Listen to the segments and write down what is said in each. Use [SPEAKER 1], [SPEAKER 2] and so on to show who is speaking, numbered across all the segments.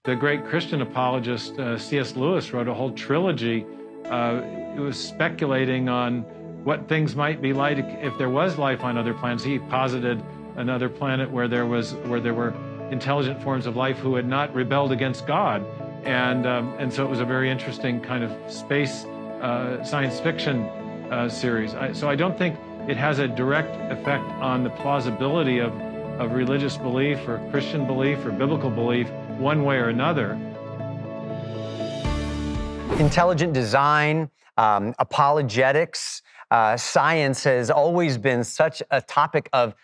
[SPEAKER 1] The great Christian apologist C.S. Lewis wrote a whole trilogy. It was speculating on what things might be like if there was life on other planets. He posited another planet where there were intelligent forms of life who had not rebelled against God, and so it was a very interesting kind of space science fiction series. So I don't think it has a direct effect on the plausibility of religious belief or Christian belief or biblical belief one way or another.
[SPEAKER 2] Intelligent design, apologetics, science has always been such a topic of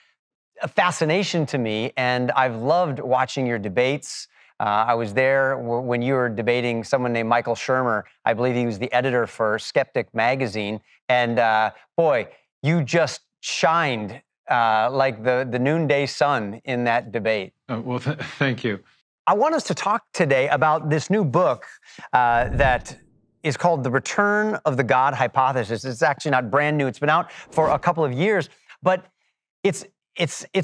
[SPEAKER 2] fascination to me, and I've loved watching your debates. I was there when you were debating someone named Michael Shermer. I believe he was the editor for Skeptic magazine, and boy, you just shined like the noonday sun in that debate.
[SPEAKER 1] Well, thank you.
[SPEAKER 2] I want us to talk today about this new book that is called The Return of the God Hypothesis. It's actually not brand new. It's been out for a couple of years, but it's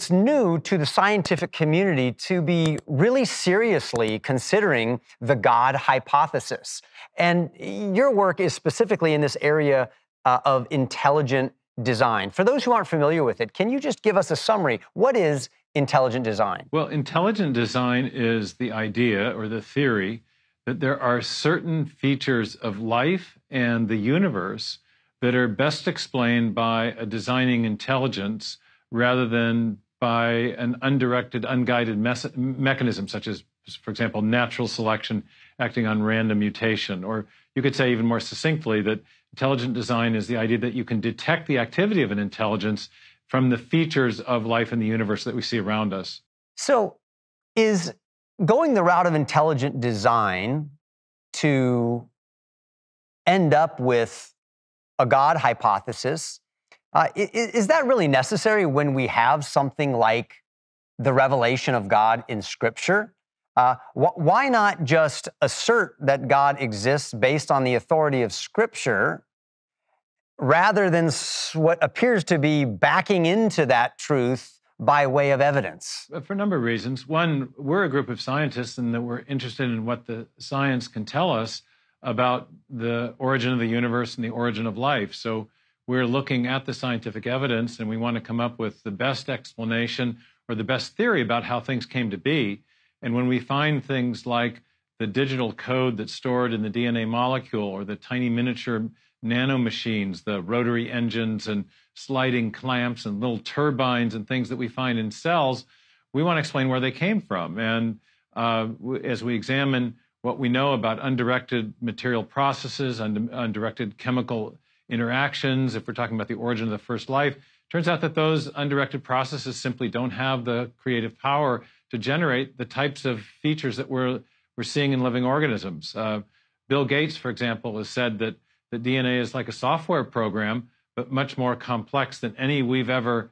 [SPEAKER 2] new to the scientific community to be really seriously considering the God hypothesis. And your work is specifically in this area of intelligent design. For those who aren't familiar with it, can you just give us a summary? What is intelligent design?
[SPEAKER 1] Well, intelligent design is the idea or the theory that there are certain features of life and the universe that are best explained by a designing intelligence rather than by an undirected, unguided mechanism, such as, for example, natural selection acting on random mutation. Or you could say even more succinctly that intelligent design is the idea that you can detect the activity of an intelligence from the features of life in the universe that we see around us.
[SPEAKER 2] So is going the route of intelligent design to end up with a God hypothesis, is that really necessary when we have something like the revelation of God in Scripture? Why not just assert that God exists based on the authority of Scripture rather than what appears to be backing into that truth by way of evidence?
[SPEAKER 1] For a number of reasons. One, we're a group of scientists and that we're interested in what the science can tell us about the origin of the universe and the origin of life. So we're looking at the scientific evidence and we want to come up with the best explanation or the best theory about how things came to be. And when we find things like the digital code that's stored in the DNA molecule or the tiny miniature nanomachines, the rotary engines and sliding clamps and little turbines and things that we find in cells, we want to explain where they came from. And as we examine what we know about undirected material processes, undirected chemical interactions, if we're talking about the origin of the first life, turns out that those undirected processes simply don't have the creative power to generate the types of features that we're seeing in living organisms. Bill Gates, for example, has said that the DNA is like a software program, but much more complex than any we've ever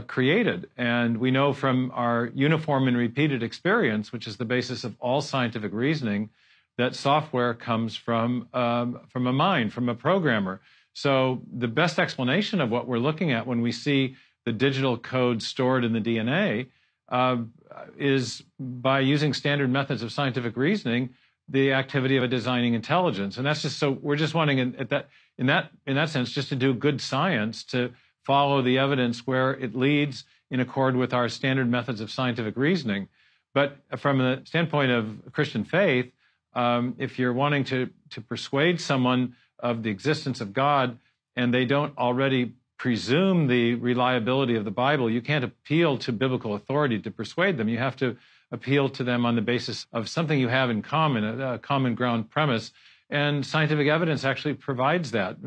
[SPEAKER 1] created. And we know from our uniform and repeated experience, which is the basis of all scientific reasoning, that software comes from a mind, from a programmer. So the best explanation of what we're looking at when we see the digital code stored in the DNA is by using standard methods of scientific reasoning, the activity of a designing intelligence. And that's just so we're just wanting in that sense just to do good science, to follow the evidence where it leads in accord with our standard methods of scientific reasoning. But from the standpoint of Christian faith, if you're wanting to persuade someone of the existence of God and they don't already presume the reliability of the Bible, you can't appeal to biblical authority to persuade them. You have to appeal to them on the basis of something you have in common, a common ground premise. And scientific evidence actually provides that.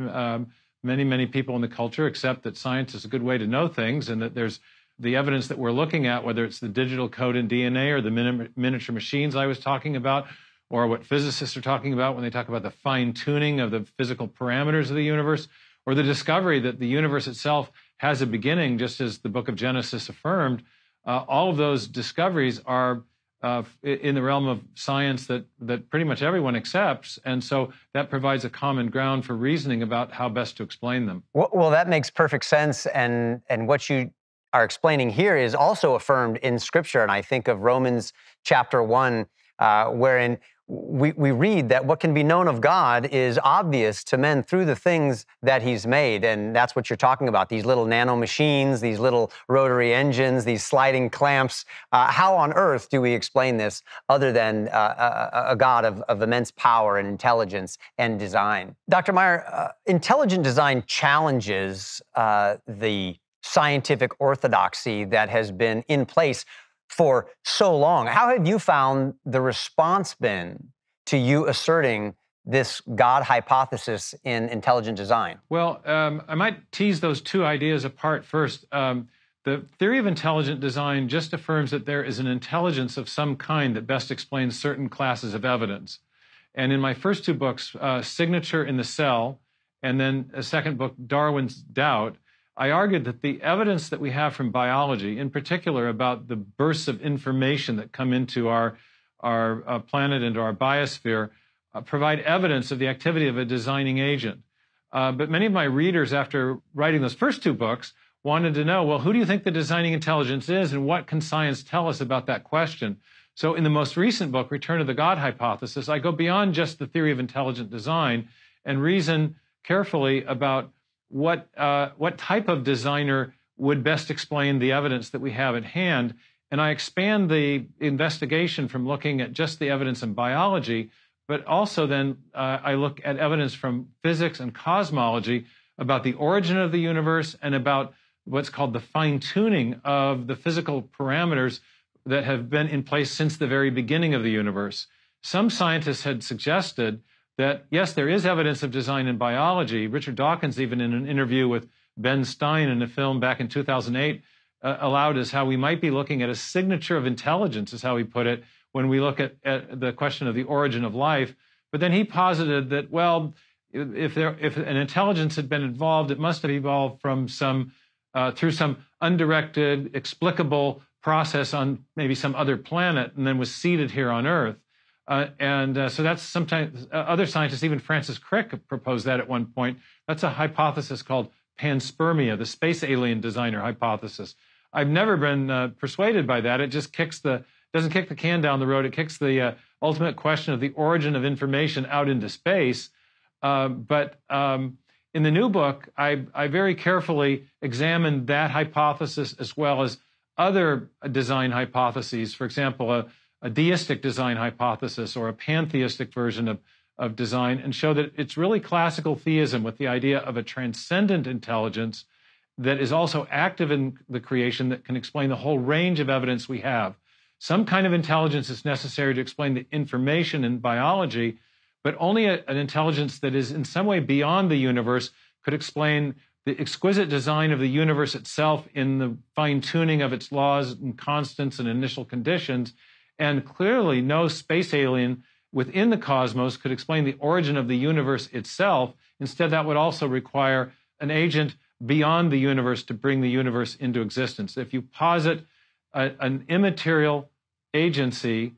[SPEAKER 1] Many people in the culture accept that science is a good way to know things and that there's the evidence that we're looking at, whether it's the digital code in DNA or the miniature machines I was talking about, or what physicists are talking about when they talk about the fine-tuning of the physical parameters of the universe, or the discovery that the universe itself has a beginning, just as the book of Genesis affirmed. All of those discoveries are in the realm of science that pretty much everyone accepts, and so that provides a common ground for reasoning about how best to explain them.
[SPEAKER 2] Well, that makes perfect sense, and what you are explaining here is also affirmed in Scripture, and I think of Romans chapter 1, wherein we read that what can be known of God is obvious to men through the things that he's made. And that's what you're talking about, these little nano machines, these little rotary engines, these sliding clamps. How on earth do we explain this other than a God of immense power and intelligence and design? Dr. Meyer, intelligent design challenges the scientific orthodoxy that has been in place for so long. How have you found the response been to you asserting this God hypothesis in intelligent design?
[SPEAKER 1] Well, I might tease those two ideas apart first. The theory of intelligent design just affirms that there is an intelligence of some kind that best explains certain classes of evidence. And in my first two books, Signature in the Cell, and then a second book, Darwin's Doubt, I argued that the evidence that we have from biology, in particular about the bursts of information that come into our planet, into our biosphere, provide evidence of the activity of a designing agent. But many of my readers, after writing those first two books, wanted to know, well, who do you think the designing intelligence is, and what can science tell us about that question? So in the most recent book, Return to the God Hypothesis, I go beyond just the theory of intelligent design and reason carefully about what type of designer would best explain the evidence that we have at hand. And I expand the investigation from looking at just the evidence in biology, but also then I look at evidence from physics and cosmology about the origin of the universe and about what's called the fine-tuning of the physical parameters that have been in place since the very beginning of the universe. Some scientists had suggested that, yes, there is evidence of design in biology. Richard Dawkins, even in an interview with Ben Stein in a film back in 2008, allowed us how we might be looking at a signature of intelligence, is how he put it, when we look at the question of the origin of life. But then he posited that, well, if an intelligence had been involved, it must have evolved from through some undirected, explicable process on maybe some other planet and then was seeded here on Earth. So that's sometimes other scientists, even Francis Crick, proposed that at one point. That's a hypothesis called panspermia, the space alien designer hypothesis. I've never been persuaded by that. It just doesn't kick the can down the road. It kicks the ultimate question of the origin of information out into space. But in the new book, I very carefully examined that hypothesis as well as other design hypotheses. For example, a deistic design hypothesis or a pantheistic version of design, and show that it's really classical theism with the idea of a transcendent intelligence that is also active in the creation that can explain the whole range of evidence we have. Some kind of intelligence is necessary to explain the information in biology, but only an intelligence that is in some way beyond the universe could explain the exquisite design of the universe itself in the fine-tuning of its laws and constants and initial conditions. And clearly, no space alien within the cosmos could explain the origin of the universe itself. Instead, that would also require an agent beyond the universe to bring the universe into existence. If you posit an immaterial agency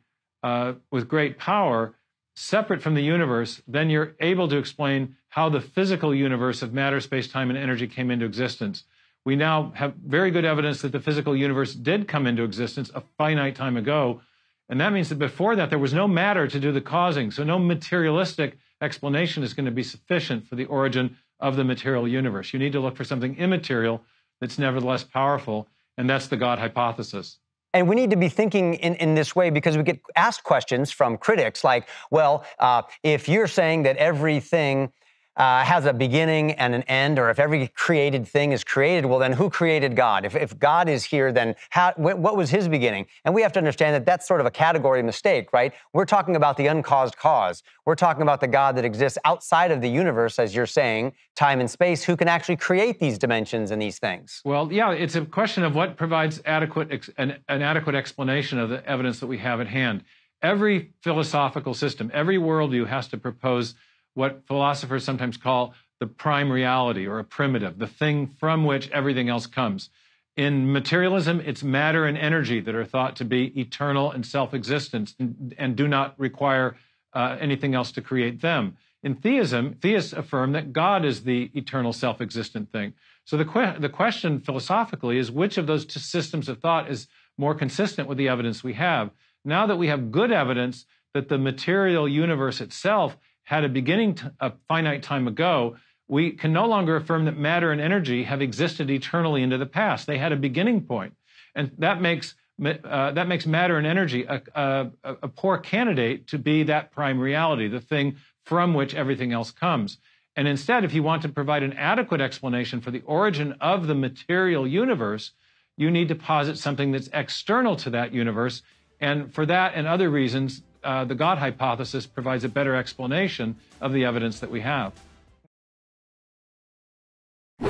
[SPEAKER 1] with great power, separate from the universe, then you're able to explain how the physical universe of matter, space, time, and energy came into existence. We now have very good evidence that the physical universe did come into existence a finite time ago. And that means that before that, there was no matter to do the causing. So no materialistic explanation is going to be sufficient for the origin of the material universe. You need to look for something immaterial that's nevertheless powerful. And that's the God hypothesis.
[SPEAKER 2] And we need to be thinking in this way because we get asked questions from critics like, well, if you're saying that everything has a beginning and an end, or if every created thing is created, well, then who created God? If God is here, then what was his beginning? And we have to understand that that's sort of a category mistake, right? We're talking about the uncaused cause. We're talking about the God that exists outside of the universe, as you're saying, time and space, who can actually create these dimensions and these things.
[SPEAKER 1] Well, yeah, it's a question of what provides an adequate explanation of the evidence that we have at hand. Every philosophical system, every worldview has to propose what philosophers sometimes call the prime reality, or a primitive, the thing from which everything else comes. In materialism, it's matter and energy that are thought to be eternal and self-existent and do not require anything else to create them. In theism, theists affirm that God is the eternal self-existent thing. So the question philosophically is, which of those two systems of thought is more consistent with the evidence we have? Now that we have good evidence that the material universe itself had a beginning a finite time ago, we can no longer affirm that matter and energy have existed eternally into the past. They had a beginning point. And that makes matter and energy a poor candidate to be that prime reality, the thing from which everything else comes. And instead, if you want to provide an adequate explanation for the origin of the material universe, you need to posit something that's external to that universe. And for that and other reasons, the God hypothesis provides a better explanation of the evidence that we have.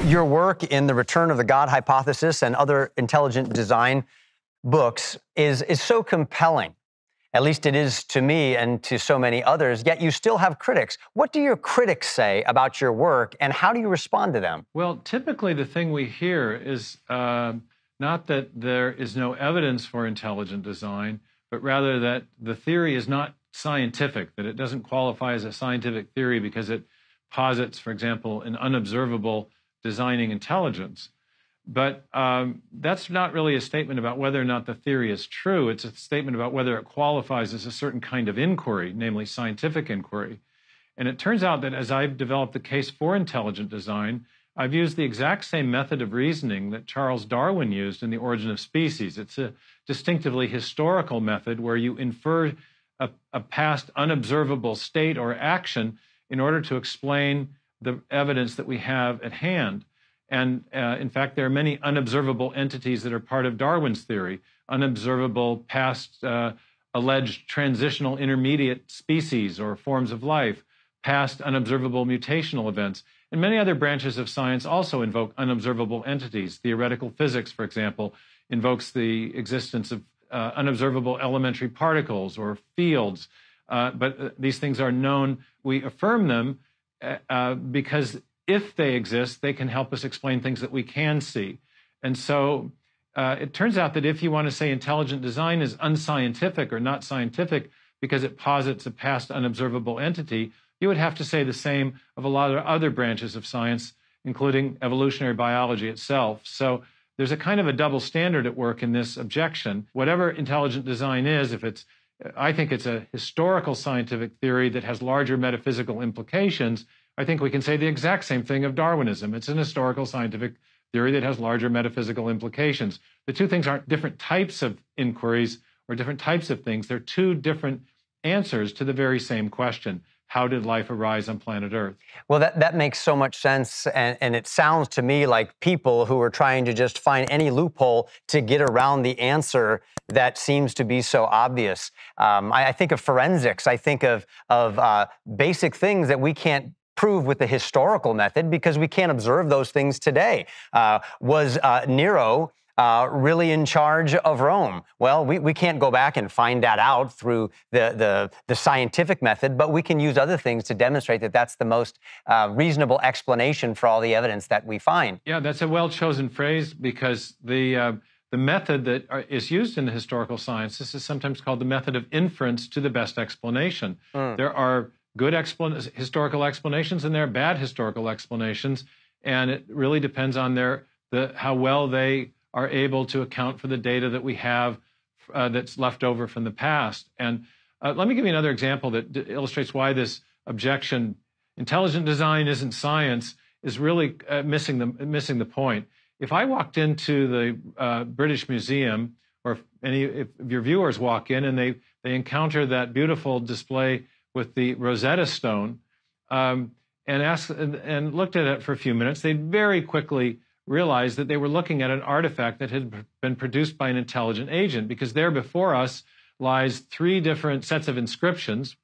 [SPEAKER 2] Your work in The Return of the God Hypothesis and other intelligent design books is so compelling. At least it is to me and to so many others, yet you still have critics. What do your critics say about your work, and how do you respond to them?
[SPEAKER 1] Well, typically the thing we hear is not that there is no evidence for intelligent design, but rather that the theory is not scientific, that it doesn't qualify as a scientific theory because it posits, for example, an unobservable designing intelligence. But that's not really a statement about whether or not the theory is true. It's a statement about whether it qualifies as a certain kind of inquiry, namely scientific inquiry. And it turns out that as I've developed the case for intelligent design, I've used the exact same method of reasoning that Charles Darwin used in The Origin of Species. It's a distinctively historical method where you infer a past unobservable state or action in order to explain the evidence that we have at hand. And in fact, there are many unobservable entities that are part of Darwin's theory, unobservable past alleged transitional intermediate species or forms of life, past unobservable mutational events. And many other branches of science also invoke unobservable entities. Theoretical physics, for example, invokes the existence of unobservable elementary particles or fields. But these things are known. We affirm them because if they exist, they can help us explain things that we can see. And so it turns out that if you want to say intelligent design is unscientific or not scientific because it posits a past unobservable entity, you would have to say the same of a lot of other branches of science, including evolutionary biology itself. So there's a kind of a double standard at work in this objection. Whatever intelligent design is, I think it's a historical scientific theory that has larger metaphysical implications. I think we can say the exact same thing of Darwinism. It's an historical scientific theory that has larger metaphysical implications. The two things aren't different types of inquiries or different types of things. They're two different answers to the very same question. How did life arise on planet Earth?
[SPEAKER 2] Well, that makes so much sense. And it sounds to me like people who are trying to just find any loophole to get around the answer that seems to be so obvious. I think of forensics. I think of basic things that we can't prove with the historical method because we can't observe those things today. Was Nero really in charge of Rome? Well, we can't go back and find that out through the scientific method, but we can use other things to demonstrate that that's the most reasonable explanation for all the evidence that we find.
[SPEAKER 1] Yeah, that's a well-chosen phrase because the method that is used in the historical sciences is sometimes called the method of inference to the best explanation. There are good historical explanations and there are bad historical explanations, and it really depends on how well they are able to account for the data that we have that's left over from the past. And let me give you another example that illustrates why this objection, intelligent design isn't science, is really missing the point. If I walked into the British Museum, or if your viewers walk in and they encounter that beautiful display with the Rosetta Stone, and looked at it for a few minutes, they'd very quickly realize that they were looking at an artifact that had been produced by an intelligent agent, because there before us lies 3 different sets of inscriptions,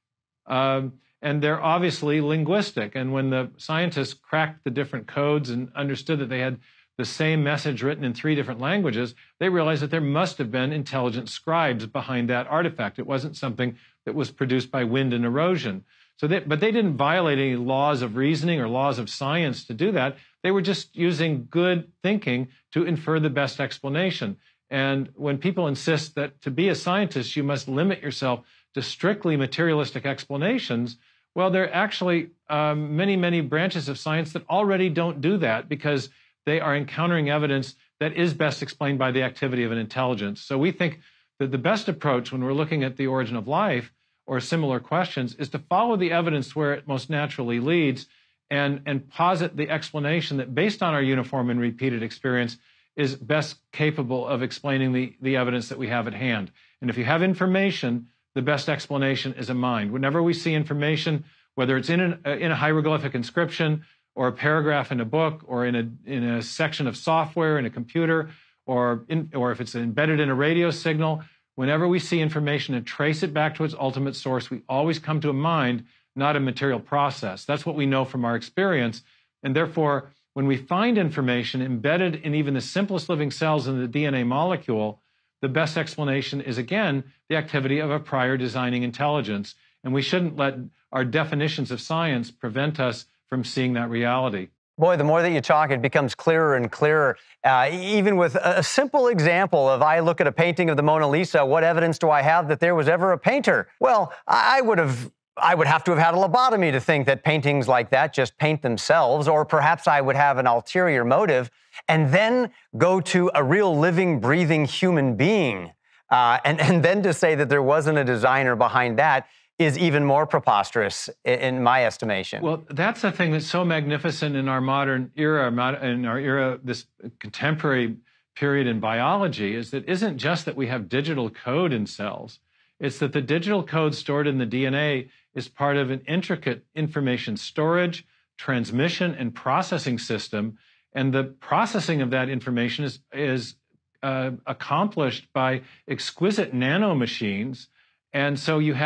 [SPEAKER 1] and they're obviously linguistic. And when the scientists cracked the different codes and understood that they had the same message written in 3 different languages, they realized that there must have been intelligent scribes behind that artifact. It wasn't something that was produced by wind and erosion. But they didn't violate any laws of reasoning or laws of science to do that. They were just using good thinking to infer the best explanation. And when people insist that to be a scientist, you must limit yourself to strictly materialistic explanations, well, there are actually many, many branches of science that already don't do that because they are encountering evidence that is best explained by the activity of an intelligence. So we think that the best approach when we're looking at the origin of life or similar questions is to follow the evidence where it most naturally leads and posit the explanation that, based on our uniform and repeated experience, is best capable of explaining the evidence that we have at hand. And if you have information, the best explanation is a mind. Whenever we see information, whether it's in a hieroglyphic inscription or a paragraph in a book or in a section of software in a computer, or if it's embedded in a radio signal, whenever we see information and trace it back to its ultimate source, we always come to a mind, not a material process. That's what we know from our experience. And therefore, when we find information embedded in even the simplest living cells in the DNA molecule, the best explanation is, again, the activity of a prior designing intelligence. And we shouldn't let our definitions of science prevent us from seeing that reality.
[SPEAKER 2] Boy, the more that you talk, it becomes clearer and clearer. Even with a simple example of, I look at a painting of the Mona Lisa, what evidence do I have that there was ever a painter? Well, I would have to have had a lobotomy to think that paintings like that just paint themselves, or perhaps I would have an ulterior motive, and then go to a real living, breathing human being, and then to say that there wasn't a designer behind that is even more preposterous in my estimation.
[SPEAKER 1] Well, that's the thing that's so magnificent in our modern era, this contemporary period in biology, is that it isn't just that we have digital code in cells. It's that the digital code stored in the DNA is part of an intricate information storage, transmission, and processing system. And the processing of that information is accomplished by exquisite nanomachines. And so you've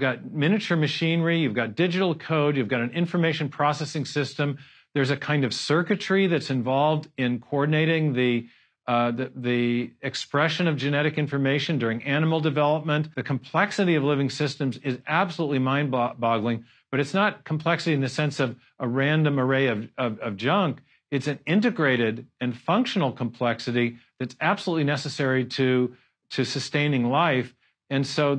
[SPEAKER 1] got miniature machinery, you've got digital code, you've got an information processing system. There's a kind of circuitry that's involved in coordinating the expression of genetic information during animal development. The complexity of living systems is absolutely mind-boggling, but it's not complexity in the sense of a random array of junk. It's an integrated and functional complexity that's absolutely necessary to sustaining life. And so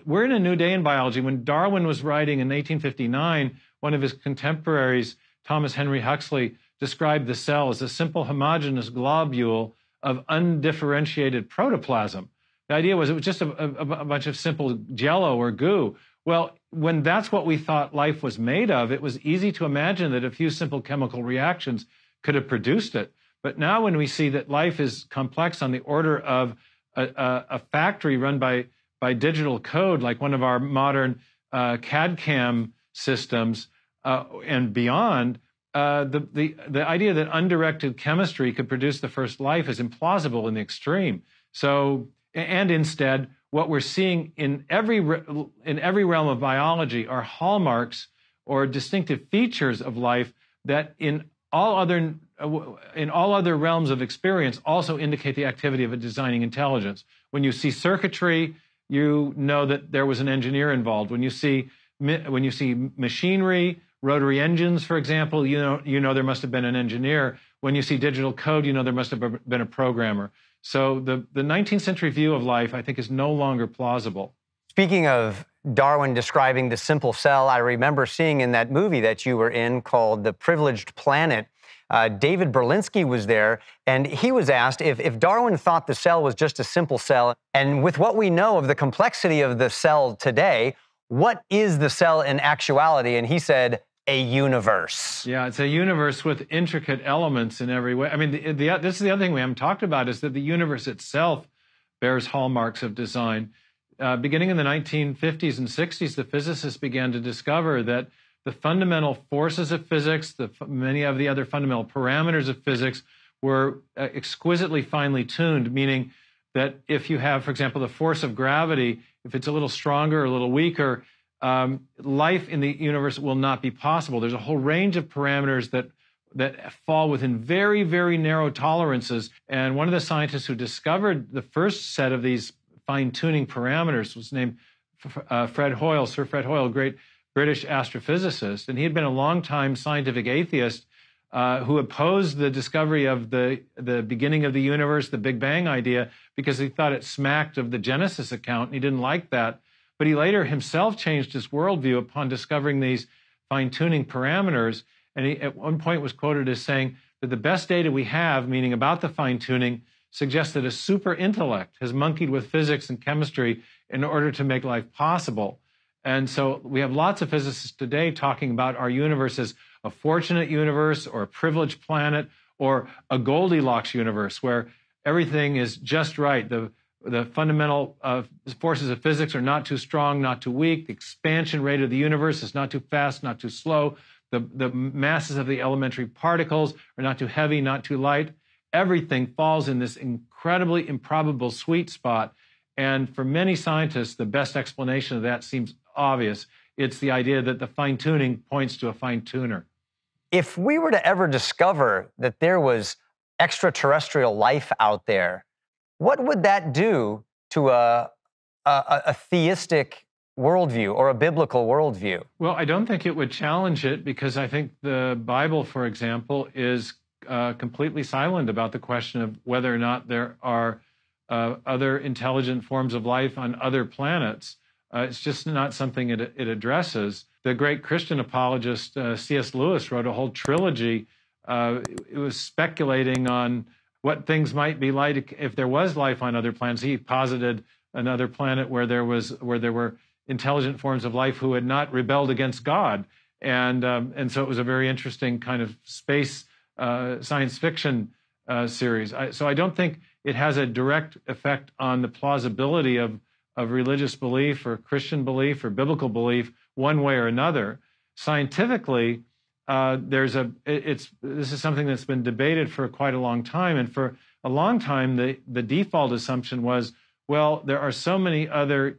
[SPEAKER 1] we're in a new day in biology. When Darwin was writing in 1859, one of his contemporaries, Thomas Henry Huxley, described the cell as a simple homogeneous globule of undifferentiated protoplasm. The idea was it was just a bunch of simple jello or goo. Well, when that's what we thought life was made of, it was easy to imagine that a few simple chemical reactions could have produced it. But now when we see that life is complex on the order of a factory run by digital code, like one of our modern CAD/CAM systems and beyond, the idea that undirected chemistry could produce the first life is implausible in the extreme. So, and instead, what we're seeing in every realm of biology are hallmarks or distinctive features of life that in all other realms of experience also indicate the activity of a designing intelligence. When you see circuitry, you know that there was an engineer involved. When you see machinery, rotary engines, for example, you know there must have been an engineer. When you see digital code, you know there must have been a programmer. So the 19th century view of life, I think, is no longer plausible.
[SPEAKER 2] Speaking of Darwin describing the simple cell, I remember seeing in that movie that you were in called The Privileged Planet, David Berlinski was there, and he was asked if Darwin thought the cell was just a simple cell, and with what we know of the complexity of the cell today, what is the cell in actuality? And he said, a universe.
[SPEAKER 1] Yeah, it's a universe with intricate elements in every way. I mean, this is the other thing we haven't talked about, is that the universe itself bears hallmarks of design. Beginning in the 1950s and 60s, the physicists began to discover that the fundamental forces of physics, many of the other fundamental parameters of physics were exquisitely finely tuned, meaning that if you have, for example, the force of gravity, if it's a little stronger or a little weaker, life in the universe will not be possible. There's a whole range of parameters that fall within very, very narrow tolerances. And one of the scientists who discovered the first set of these fine-tuning parameters was named Fred Hoyle, Sir Fred Hoyle, great British astrophysicist. And he had been a long-time scientific atheist who opposed the discovery of the beginning of the universe, the Big Bang idea, because he thought it smacked of the Genesis account, and he didn't like that. But he later himself changed his worldview upon discovering these fine-tuning parameters. And he at one point was quoted as saying that the best data we have, meaning about the fine-tuning, suggests that a super intellect has monkeyed with physics and chemistry in order to make life possible. And so we have lots of physicists today talking about our universe as a fortunate universe or a privileged planet or a Goldilocks universe where everything is just right. The fundamental forces of physics are not too strong, not too weak. The expansion rate of the universe is not too fast, not too slow. The masses of the elementary particles are not too heavy, not too light. Everything falls in this incredibly improbable sweet spot. And for many scientists, the best explanation of that seems obvious. It's the idea that the fine-tuning points to a fine-tuner.
[SPEAKER 2] If we were to ever discover that there was extraterrestrial life out there, what would that do to a theistic worldview or a biblical worldview?
[SPEAKER 1] Well, I don't think it would challenge it because I think the Bible, for example, is completely silent about the question of whether or not there are other intelligent forms of life on other planets. It's just not something it addresses. The great Christian apologist C.S. Lewis wrote a whole trilogy. It was speculating on what things might be like if there was life on other planets. He posited another planet where there were intelligent forms of life who had not rebelled against God, and so it was a very interesting kind of space science fiction series. So I don't think it has a direct effect on the plausibility of religious belief or Christian belief or biblical belief one way or another. Scientifically, this is something that's been debated for quite a long time. And for a long time, the default assumption was, well, there are so many other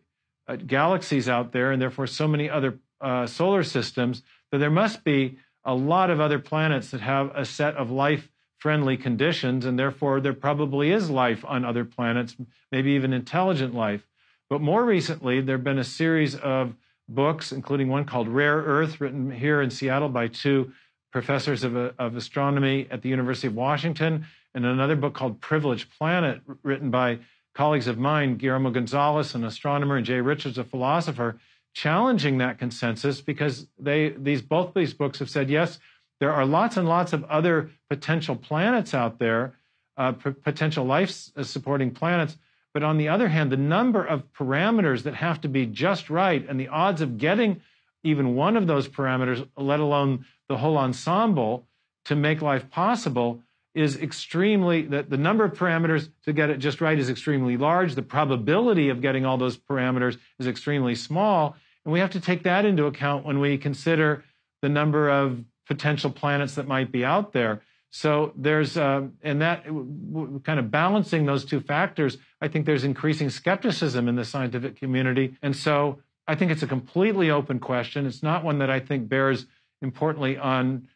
[SPEAKER 1] galaxies out there and therefore so many other solar systems that there must be a lot of other planets that have a set of life-friendly conditions, and therefore there probably is life on other planets, maybe even intelligent life. But more recently, there have been a series of books, including one called Rare Earth, written here in Seattle by two professors of astronomy at the University of Washington, and another book called Privileged Planet, written by colleagues of mine, Guillermo Gonzalez, an astronomer, and Jay Richards, a philosopher, challenging that consensus because both these books have said, yes, there are lots and lots of other potential planets out there, potential life-supporting planets. But on the other hand, the number of parameters that have to be just right and the odds of getting even one of those parameters, let alone the whole ensemble, to make life possible is the number of parameters to get it just right is extremely large. The probability of getting all those parameters is extremely small. And we have to take that into account when we consider the number of potential planets that might be out there. So there's, and that kind of balancing those two factors, I think there's increasing skepticism in the scientific community. And so I think it's a completely open question. It's not one that I think bears importantly on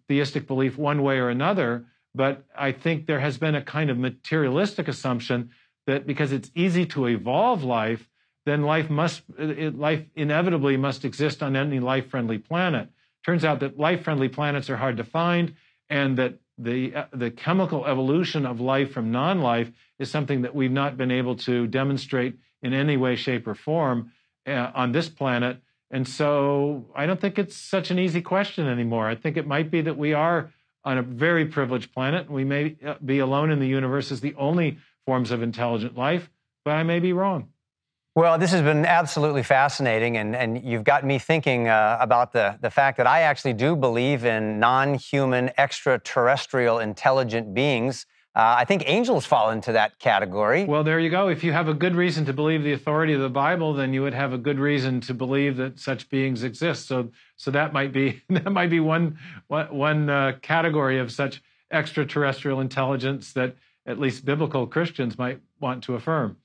[SPEAKER 1] theistic belief one way or another, but I think there has been a kind of materialistic assumption that because it's easy to evolve life, then life inevitably must exist on any life-friendly planet. Turns out that life-friendly planets are hard to find, and that the chemical evolution of life from non-life is something that we've not been able to demonstrate in any way, shape, or form on this planet. And so I don't think it's such an easy question anymore. I think it might be that we are on a very privileged planet. We may be alone in the universe as the only forms of intelligent life, but I may be wrong.
[SPEAKER 2] Well, this has been absolutely fascinating, and you've got me thinking about the fact that I actually do believe in non-human extraterrestrial intelligent beings. I think angels fall into that category.
[SPEAKER 1] Well, there you go. If you have a good reason to believe the authority of the Bible, then you would have a good reason to believe that such beings exist. So that might be one category of such extraterrestrial intelligence that at least biblical Christians might want to affirm.